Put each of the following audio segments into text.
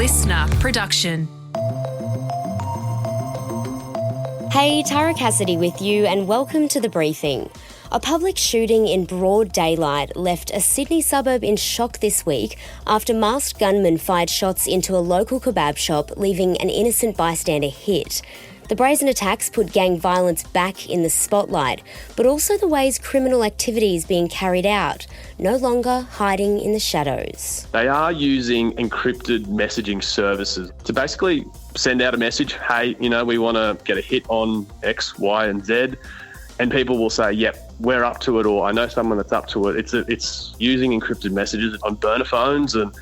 listener production. Hey, Tara Cassidy with you and welcome to The Briefing. A public shooting in broad daylight left a Sydney suburb in shock this week after masked gunmen fired shots into a local kebab shop, leaving an innocent bystander hit. The brazen attacks put gang violence back in the spotlight, but also the ways criminal activity is being carried out, no longer hiding in the shadows. They are using encrypted messaging services to basically send out a message, hey, we want to get a hit on X, Y, and Z. And people will say, yep, we're up to it, or I know someone that's up to it. It's using encrypted messages on burner phones and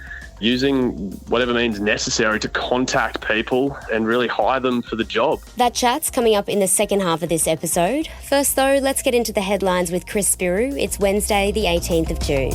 using whatever means necessary to contact people and really hire them for the job. That chat's coming up in the second half of this episode. First though, let's get into the headlines with Chris Spiru. It's Wednesday, the 18th of June.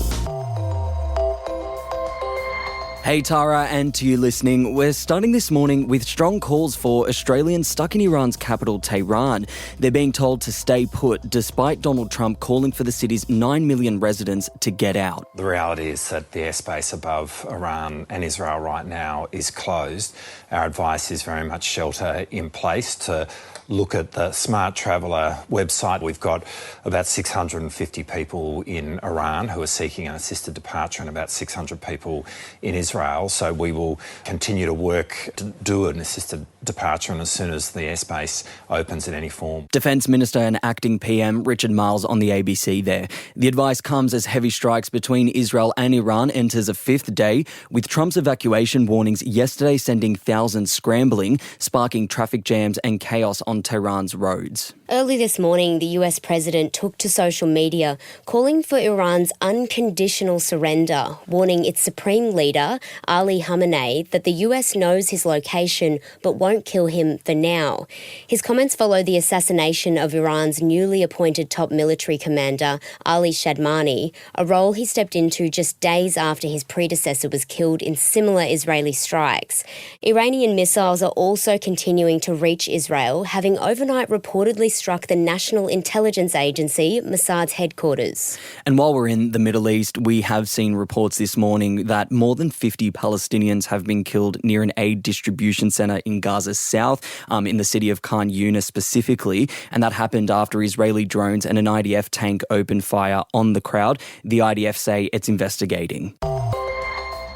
Hey Tara, and to you listening, we're starting this morning with strong calls for Australians stuck in Iran's capital, Tehran. They're being told to stay put, despite Donald Trump calling for the city's 9 million residents to get out. The reality is that the airspace above Iran and Israel right now is closed. Our advice is very much shelter in place to look at the Smart Traveller website. We've got about 650 people in Iran who are seeking an assisted departure and about 600 people in Israel. So we will continue to work to do an assisted departure, and as soon as the airspace opens in any form. Defence Minister and Acting PM Richard Marles on the ABC there. The advice comes as heavy strikes between Israel and Iran enters a fifth day, with Trump's evacuation warnings yesterday sending thousands scrambling, sparking traffic jams and chaos on Tehran's roads. Early this morning, the US president took to social media calling for Iran's unconditional surrender, warning its supreme leader, Ali Khamenei, that the US knows his location but won't kill him for now. His comments follow the assassination of Iran's newly appointed top military commander, Ali Shadmani, a role he stepped into just days after his predecessor was killed in similar Israeli strikes. Iranian missiles are also continuing to reach Israel, having overnight reportedly struck the National Intelligence Agency, Mossad's headquarters. And while we're in the Middle East, we have seen reports this morning that more than 50 Palestinians have been killed near an aid distribution centre in Gaza's south, in the city of Khan Yunis specifically, and that happened after Israeli drones and an IDF tank opened fire on the crowd. The IDF say it's investigating.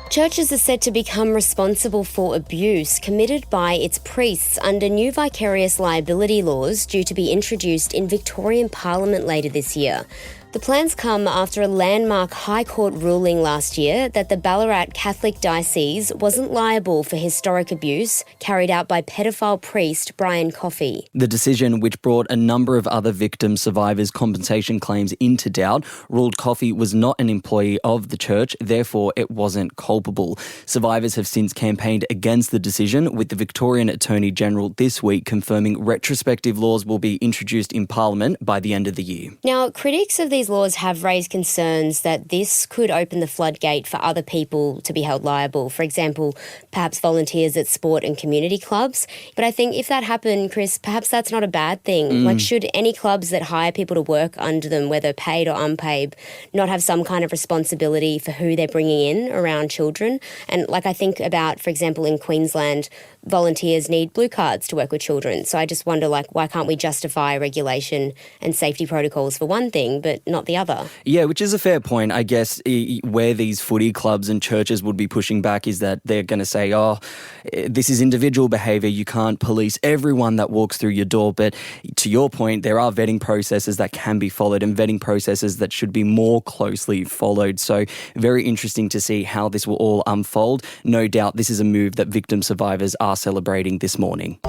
Churches are set to become responsible for abuse committed by its priests under new vicarious liability laws due to be introduced in Victorian Parliament later this year. The plans come after a landmark High Court ruling last year that the Ballarat Catholic Diocese wasn't liable for historic abuse carried out by pedophile priest Brian Coffey. The decision, which brought a number of other victim survivors' compensation claims into doubt, ruled Coffey was not an employee of the church, therefore it wasn't culpable. Survivors have since campaigned against the decision, with the Victorian Attorney General this week confirming retrospective laws will be introduced in Parliament by the end of the year. Now, critics of these laws have raised concerns that this could open the floodgate for other people to be held liable. For example, perhaps volunteers at sport and community clubs. But I think if that happened, Chris, perhaps that's not a bad thing. Like, should any clubs that hire people to work under them, whether paid or unpaid, not have some kind of responsibility for who they're bringing in around children? And I think about, for example, in Queensland, volunteers need blue cards to work with children. So I just wonder, why can't we justify regulation and safety protocols for one thing, but not the other? Yeah, which is a fair point. I guess where these footy clubs and churches would be pushing back is that they're going to say, this is individual behaviour. You can't police everyone that walks through your door. But to your point, there are vetting processes that can be followed and vetting processes that should be more closely followed. So very interesting to see how this will all unfold. No doubt this is a move that victim survivors are celebrating this morning.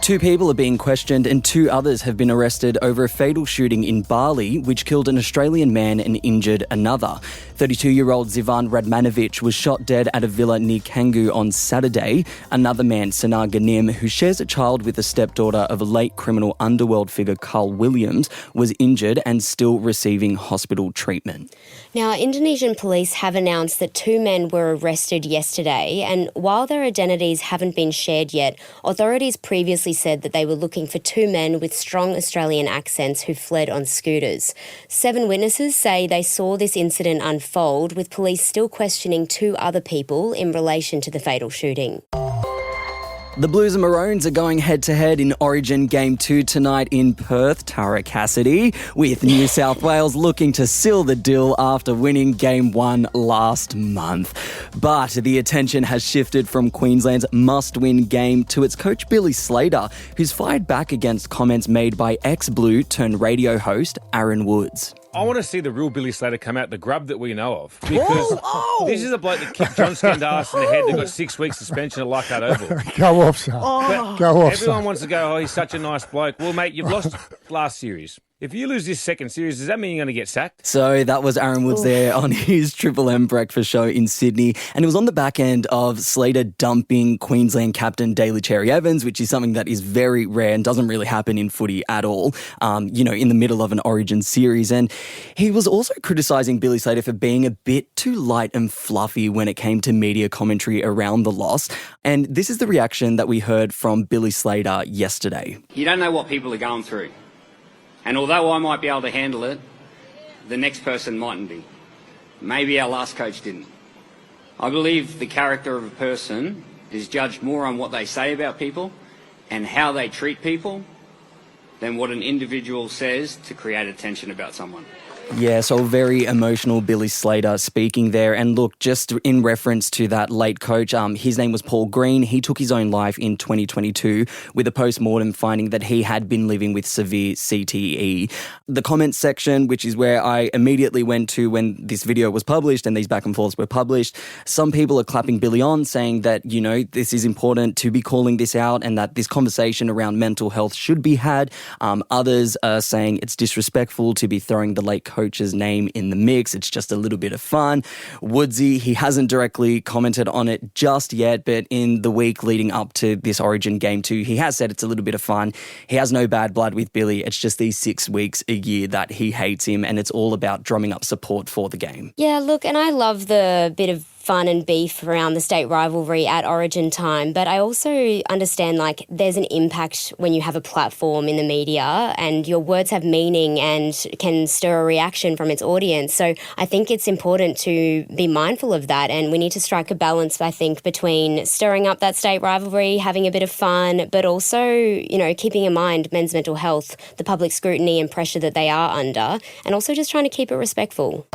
2 people are being questioned and 2 others have been arrested over a fatal shooting in Bali, which killed an Australian man and injured another. 32-year-old Zivan Radmanovic was shot dead at a villa near Canggu on Saturday. Another man, Sanar Ghanim, who shares a child with a stepdaughter of a late criminal underworld figure Carl Williams, was injured and still receiving hospital treatment. Now, Indonesian police have announced that 2 men were arrested yesterday, and while their identities haven't been shared yet, authorities previously said that they were looking for 2 men with strong Australian accents who fled on scooters. 7 witnesses say they saw this incident unfold, with police still questioning 2 other people in relation to the fatal shooting. The Blues and Maroons are going head-to-head in Origin Game 2 tonight in Perth, Tara Cassidy, with New South Wales looking to seal the deal after winning Game 1 last month. But the attention has shifted from Queensland's must-win game to its coach Billy Slater, who's fired back against comments made by ex-Blue-turned-radio host Aaron Woods. I want to see the real Billy Slater come out, the grub that we know of. Because this is a bloke that kicked John Skandalis in the head that got 6 weeks suspension at Leichhardt Oval. Go off, son. Go off, Everyone son. wants to go, he's such a nice bloke. Well, mate, you've lost last series. If you lose this second series, does that mean you're going to get sacked? So that was Aaron Woods there on his Triple M breakfast show in Sydney. And it was on the back end of Slater dumping Queensland captain Daly Cherry Evans, which is something that is very rare and doesn't really happen in footy at all, in the middle of an Origin series. And he was also criticising Billy Slater for being a bit too light and fluffy when it came to media commentary around the loss. And this is the reaction that we heard from Billy Slater yesterday. You don't know what people are going through. And although I might be able to handle it, the next person mightn't be. Maybe our last coach didn't. I believe the character of a person is judged more on what they say about people and how they treat people than what an individual says to create attention about someone. Yeah, so very emotional Billy Slater speaking there. And look, just in reference to that late coach, his name was Paul Green. He took his own life in 2022 with a post-mortem finding that he had been living with severe CTE. The comments section, which is where I immediately went to when this video was published and these back and forths were published, some people are clapping Billy on, saying that, this is important to be calling this out and that this conversation around mental health should be had. Others are saying it's disrespectful to be throwing the late coach's name in the mix. It's just a little bit of fun. Woodsy, he hasn't directly commented on it just yet, but in the week leading up to this Origin Game 2, he has said it's a little bit of fun. He has no bad blood with Billy. It's just these 6 weeks a year that he hates him, and it's all about drumming up support for the game. Yeah, look, and I love the bit of fun and beef around the state rivalry at Origin time, but I also understand there's an impact when you have a platform in the media and your words have meaning and can stir a reaction from its audience. So I think it's important to be mindful of that, and we need to strike a balance, I think, between stirring up that state rivalry, having a bit of fun, but also, keeping in mind men's mental health, the public scrutiny and pressure that they are under, and also just trying to keep it respectful.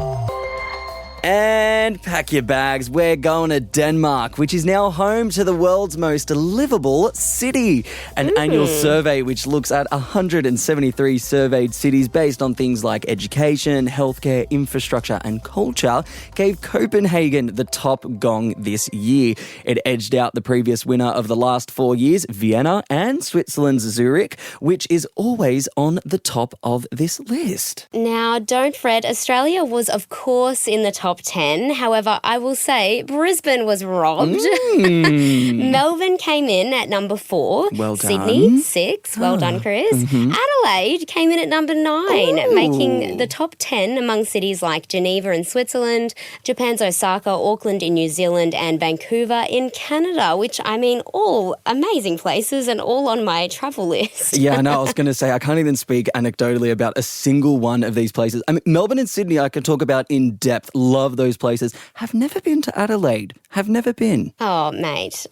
And pack your bags, we're going to Denmark, which is now home to the world's most livable city. An annual survey which looks at 173 surveyed cities based on things like education, healthcare, infrastructure and culture gave Copenhagen the top gong this year. It edged out the previous winner of the last 4 years, Vienna, and Switzerland's Zurich, which is always on the top of this list. Now, don't fret, Australia was of course in the top 10. However, I will say Brisbane was robbed. Melbourne came in at number 4. Well done. Sydney, 6. Well done, Chris. Adelaide came in at number 9, making the top 10 among cities like Geneva in Switzerland, Japan's Osaka, Auckland in New Zealand, and Vancouver in Canada, which, all amazing places and all on my travel list. Yeah, I know. I was going to say, I can't even speak anecdotally about a single one of these places. Melbourne and Sydney I can talk about in depth. Love those places. Have never been to Adelaide. Have never been. Oh, mate.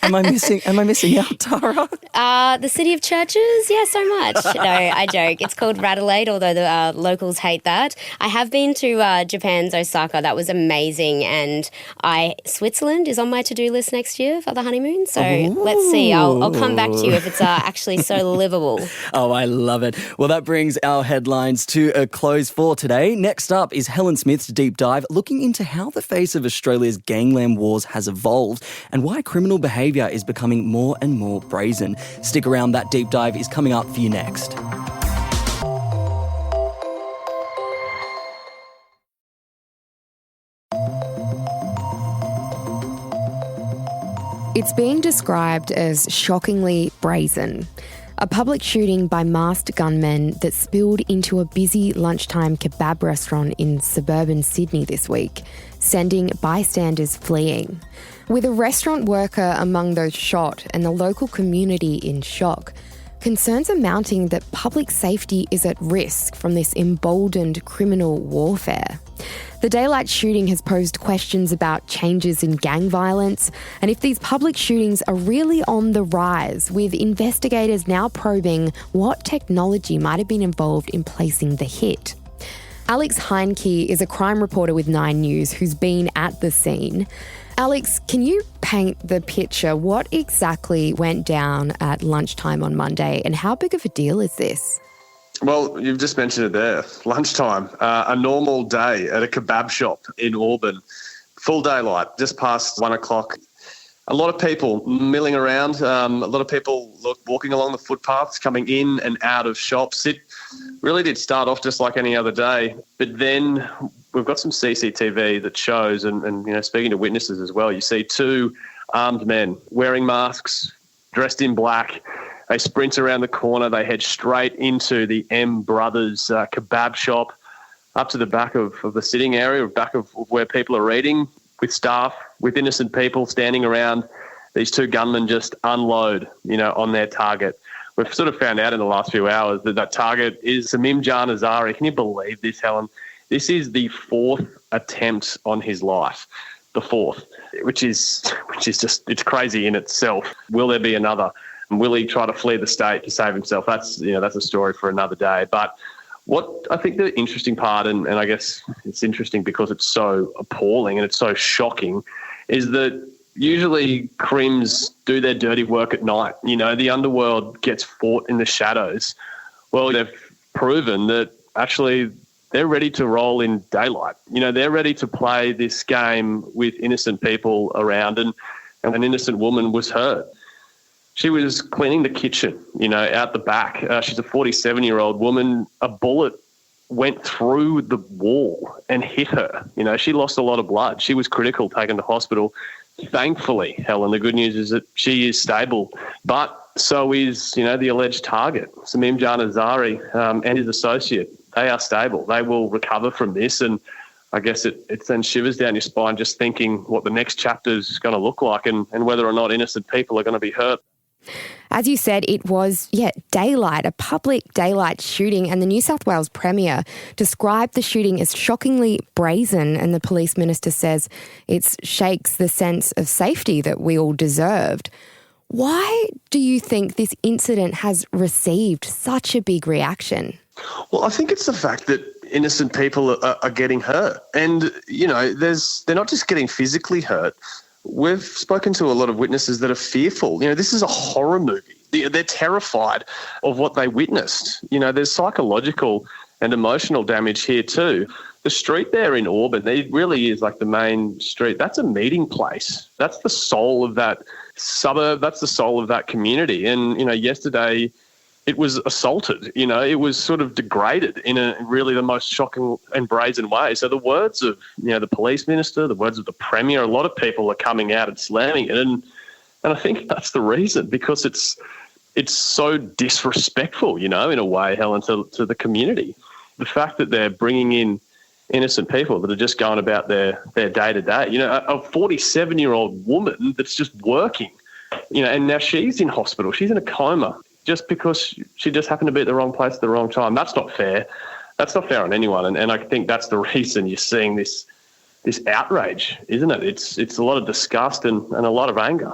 Am I missing out, Tara? The city of churches? Yeah, so much. No, I joke. It's called Radelaide, although the locals hate that. I have been to Japan's Osaka. That was amazing. And Switzerland is on my to-do list next year for the honeymoon. So let's see. I'll come back to you if it's actually so livable. Oh, I love it. Well, that brings our headlines to a close for today. Next up is Helen Smith's Deep Dive, looking into how the face of Australia's gangland wars has evolved and why criminal behaviour is becoming more and more brazen. Stick around, that deep dive is coming up for you next. It's being described as shockingly brazen. A public shooting by masked gunmen that spilled into a busy lunchtime kebab restaurant in suburban Sydney this week, sending bystanders fleeing. With a restaurant worker among those shot and the local community in shock, concerns are mounting that public safety is at risk from this emboldened criminal warfare. The daylight shooting has posed questions about changes in gang violence and if these public shootings are really on the rise, with investigators now probing what technology might have been involved in placing the hit. Alex Heinke is a crime reporter with 9 News who's been at the scene. Alex, can you paint the picture? What exactly went down at lunchtime on Monday and how big of a deal is this? Well, you've just mentioned it there. Lunchtime, a normal day at a kebab shop in Auburn. Full daylight, just past 1 o'clock. A lot of people milling around, a lot of people walking along the footpaths, coming in and out of shops. It really did start off just like any other day. But then we've got some CCTV that shows, and speaking to witnesses as well, you see 2 armed men wearing masks, dressed in black. They sprint around the corner. They head straight into the M Brothers kebab shop, up to the back of the sitting area, back of where people are eating, with staff, with innocent people standing around. These 2 gunmen just unload, on their target. We've sort of found out in the last few hours that target is Samim Janazari. Can you believe this, Helen? This is the 4th attempt on his life, the 4th, which is just, it's crazy in itself. Will there be another? Will he try to flee the state to save himself? That's a story for another day. But what I think the interesting part, and I guess it's interesting because it's so appalling and it's so shocking, is that usually crims do their dirty work at night. The underworld gets fought in the shadows. Well, they've proven that actually they're ready to roll in daylight. They're ready to play this game with innocent people around, and an innocent woman was hurt. She was cleaning the kitchen, out the back. She's a 47-year-old woman. A bullet went through the wall and hit her. She lost a lot of blood. She was critical, taken to hospital. Thankfully, Helen, the good news is that she is stable, but so is, the alleged target, Samim Janazari, and his associate. They are stable. They will recover from this, and I guess it sends shivers down your spine just thinking what the next chapter is going to look like and whether or not innocent people are going to be hurt. As you said, it was, daylight, a public daylight shooting, and the New South Wales Premier described the shooting as shockingly brazen, and the police minister says it shakes the sense of safety that we all deserved. Why do you think this incident has received such a big reaction? Well, I think it's the fact that innocent people are getting hurt. And, they're not just getting physically hurt. We've spoken to a lot of witnesses that are fearful. This is a horror movie. They're terrified of what they witnessed. There's psychological and emotional damage here too. The street there in Auburn, it really is like the main street. That's a meeting place. That's the soul of that suburb. That's the soul of that community. And, yesterday it was assaulted. It was sort of degraded in a really the most shocking and brazen way. So the words of, the police minister, the words of the premier, a lot of people are coming out and slamming it. And I think that's the reason, because it's so disrespectful, in a way, Helen, to the community. The fact that they're bringing in innocent people that are just going about their day-to-day. A 47-year-old woman that's just working, and now she's in hospital. She's in a coma just because she just happened to be at the wrong place at the wrong time. That's not fair. That's not fair on anyone. And I think that's the reason you're seeing this outrage, isn't it? It's a lot of disgust and a lot of anger.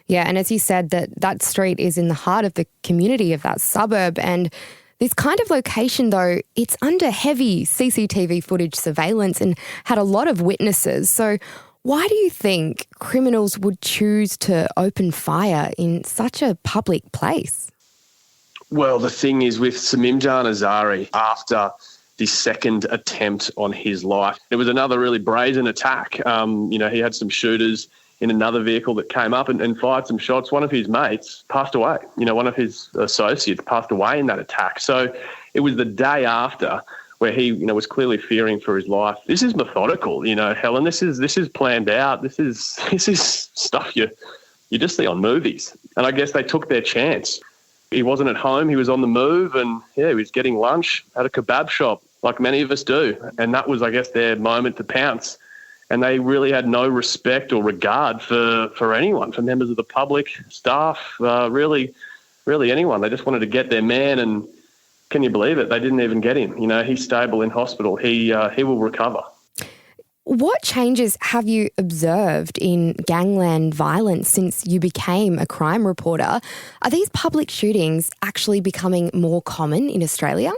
Yeah, and as you said, that street is in the heart of the community of that suburb, and this kind of location, though, it's under heavy CCTV footage surveillance and had a lot of witnesses. So why do you think criminals would choose to open fire in such a public place? Well, the thing is with Samim Janazari, after the second attempt on his life, it was another really brazen attack. He had some shooters in another vehicle that came up and fired some shots. One of his mates passed away. One of his associates passed away in that attack. So it was the day after where he, was clearly fearing for his life. This is methodical, Helen. This is planned out. This is stuff you just see on movies. And I guess they took their chance. He wasn't at home, he was on the move, and he was getting lunch at a kebab shop, like many of us do. And that was, I guess, their moment to pounce. And they really had no respect or regard for anyone, for members of the public, staff, really anyone. They just wanted to get their man, and can you believe it? They didn't even get him. He's stable in hospital. He will recover. What changes have you observed in gangland violence since you became a crime reporter? Are these public shootings actually becoming more common in Australia?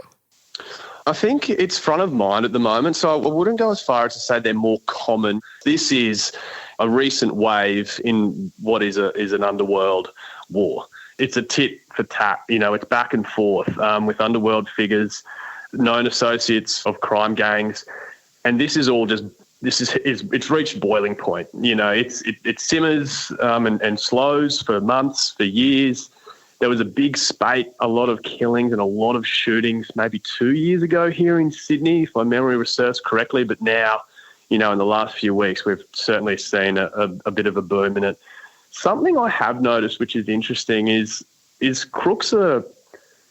I think it's front of mind at the moment, so I wouldn't go as far as to say they're more common. This is a recent wave in what is an underworld war. It's a tit for tat, it's back and forth with underworld figures, known associates of crime gangs, and this is all it's reached boiling point. It simmers and slows for months, for years. There was a big spate, a lot of killings and a lot of shootings maybe 2 years ago here in Sydney, if my memory serves correctly. But now, in the last few weeks, we've certainly seen a bit of a boom in it. Something I have noticed, which is interesting, is crooks are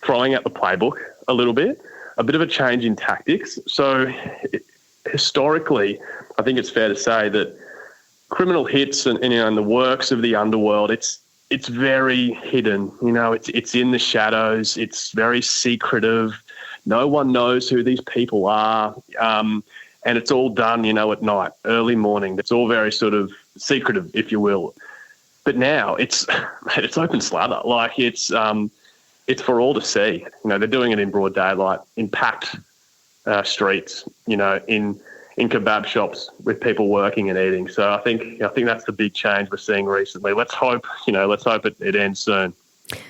throwing out the playbook a little bit, a bit of a change in tactics. So historically, I think it's fair to say that criminal hits and the works of the underworld, it's very hidden. It's in the shadows. It's very secretive. No one knows who these people are. And it's all done, at night, early morning. It's all very sort of secretive, if you will. But now it's open slather. Like it's for all to see. They're doing it in broad daylight, in packed streets, in kebab shops with people working and eating. So I think that's the big change we're seeing recently. Let's hope it ends soon.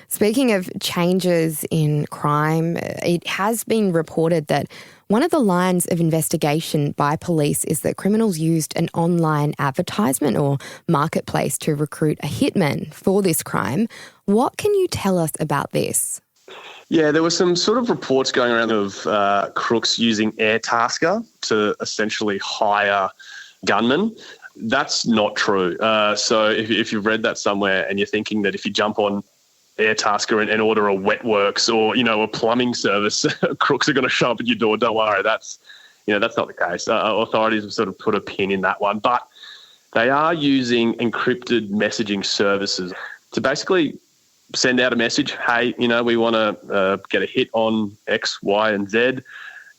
Speaking of changes in crime, it has been reported that one of the lines of investigation by police is that criminals used an online advertisement or marketplace to recruit a hitman for this crime. What can you tell us about this? Yeah, there were some sort of reports going around of crooks using Airtasker to essentially hire gunmen. That's not true. So if you've read that somewhere and you're thinking that if you jump on Airtasker and order a wet works or, a plumbing service, crooks are going to show up at your door, don't worry. That's not the case. Authorities have sort of put a pin in that one. But they are using encrypted messaging services to basically send out a message, hey, we want to get a hit on X, Y, and Z,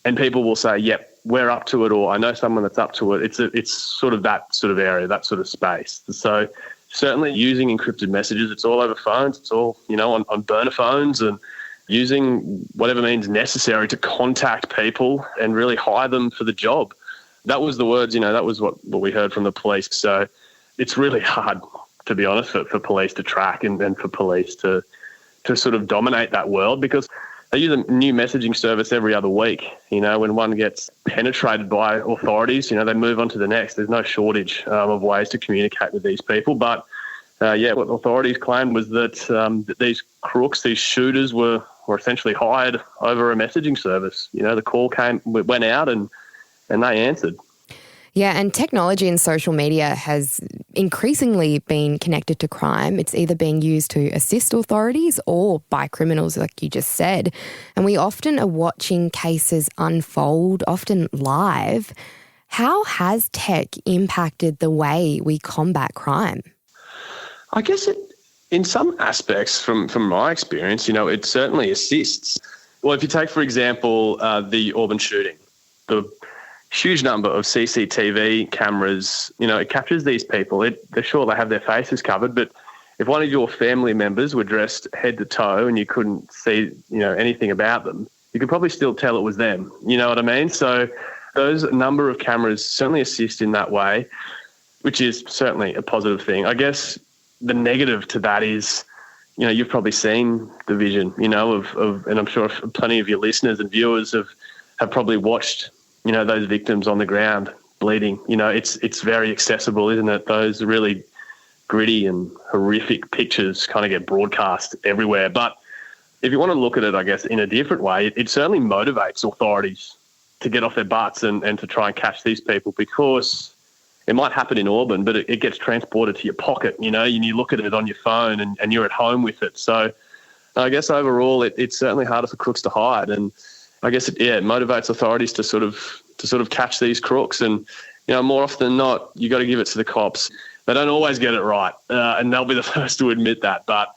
and people will say, yep, we're up to it, or I know someone that's up to it. It's sort of that sort of area, that sort of space. So certainly using encrypted messages, it's all over phones, it's all, on burner phones, and using whatever means necessary to contact people and really hire them for the job. That was the words, that was what we heard from the police. So it's really hard, to be honest, for police to track and for police to sort of dominate that world, because they use a new messaging service every other week. When one gets penetrated by authorities, they move on to the next. There's no shortage of ways to communicate with these people. But, what authorities claimed was that these crooks, these shooters were essentially hired over a messaging service. The call went out and they answered. Yeah, and technology and social media has increasingly been connected to crime. It's either being used to assist authorities or by criminals, like you just said. And we often are watching cases unfold, often live. How has tech impacted the way we combat crime? I guess in some aspects, from my experience, it certainly assists. Well, if you take, for example, the Auburn shooting, the huge number of CCTV cameras, it captures these people. They're sure they have their faces covered, but if one of your family members were dressed head to toe and you couldn't see, anything about them, you could probably still tell it was them. You know what I mean? So those number of cameras certainly assist in that way, which is certainly a positive thing. I guess the negative to that is, you've probably seen the vision, of and I'm sure plenty of your listeners and viewers have probably watched those victims on the ground bleeding. It's very accessible, isn't it? Those really gritty and horrific pictures kind of get broadcast everywhere. But if you want to look at it, I guess, in a different way, it certainly motivates authorities to get off their butts and to try and catch these people, because it might happen in Auburn, but it gets transported to your pocket, and you look at it on your phone and you're at home with it. So I guess overall it's certainly harder for crooks to hide, and I guess it motivates authorities to sort of catch these crooks. And more often than not, you got to give it to the cops. They don't always get it right, and they'll be the first to admit that. But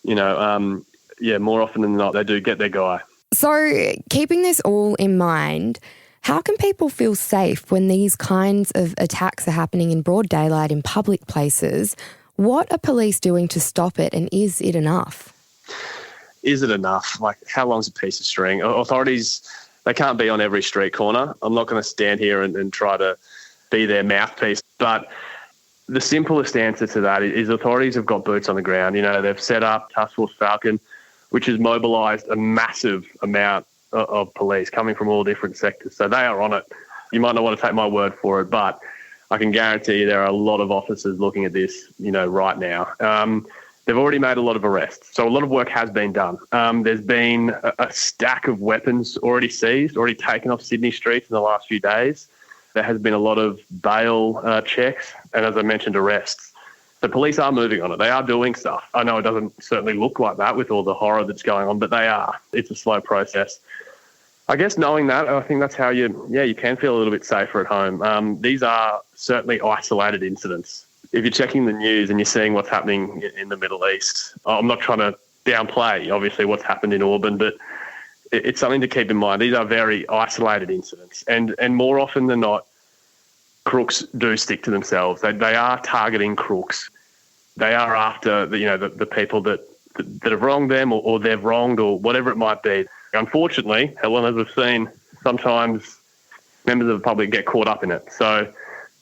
more often than not, they do get their guy. So, keeping this all in mind, how can people feel safe when these kinds of attacks are happening in broad daylight in public places? What are police doing to stop it, and is it enough? Is it enough? Like, how long's a piece of string? Authorities, they can't be on every street corner. I'm not going to stand here and try to be their mouthpiece. But the simplest answer to that is authorities have got boots on the ground. They've set up Task Force Falcon, which has mobilised a massive amount of police coming from all different sectors. So they are on it. You might not want to take my word for it, but I can guarantee you there are a lot of officers looking at this, right now. They've already made a lot of arrests. So a lot of work has been done. There's been a stack of weapons already seized, already taken off Sydney streets in the last few days. There has been a lot of bail checks and, as I mentioned, arrests. The police are moving on it. They are doing stuff. I know it doesn't certainly look like that with all the horror that's going on, but they are. It's a slow process. I guess knowing that, I think that's how you can feel a little bit safer at home. These are certainly isolated incidents. If you're checking the news and you're seeing what's happening in the Middle East, I'm not trying to downplay, obviously, what's happened in Auburn, but it's something to keep in mind. These are very isolated incidents. And more often than not, crooks do stick to themselves. They are targeting crooks. They are after the people that have wronged them or they've wronged or whatever it might be. Unfortunately, Helen, as we've seen, sometimes members of the public get caught up in it. So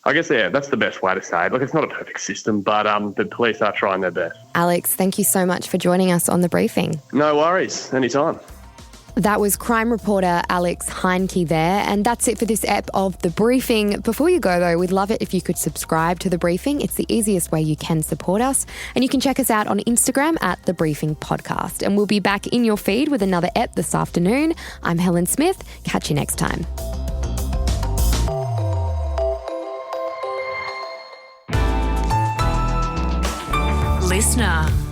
I guess, that's the best way to say it. Look, it's not a perfect system, but the police are trying their best. Alex, thank you so much for joining us on The Briefing. No worries. Anytime. That was crime reporter Alex Heinke there, and that's it for this ep of The Briefing. Before you go, though, we'd love it if you could subscribe to The Briefing. It's the easiest way you can support us, and you can check us out on Instagram at The Briefing Podcast. And we'll be back in your feed with another ep this afternoon. I'm Helen Smith. Catch you next time. Listener.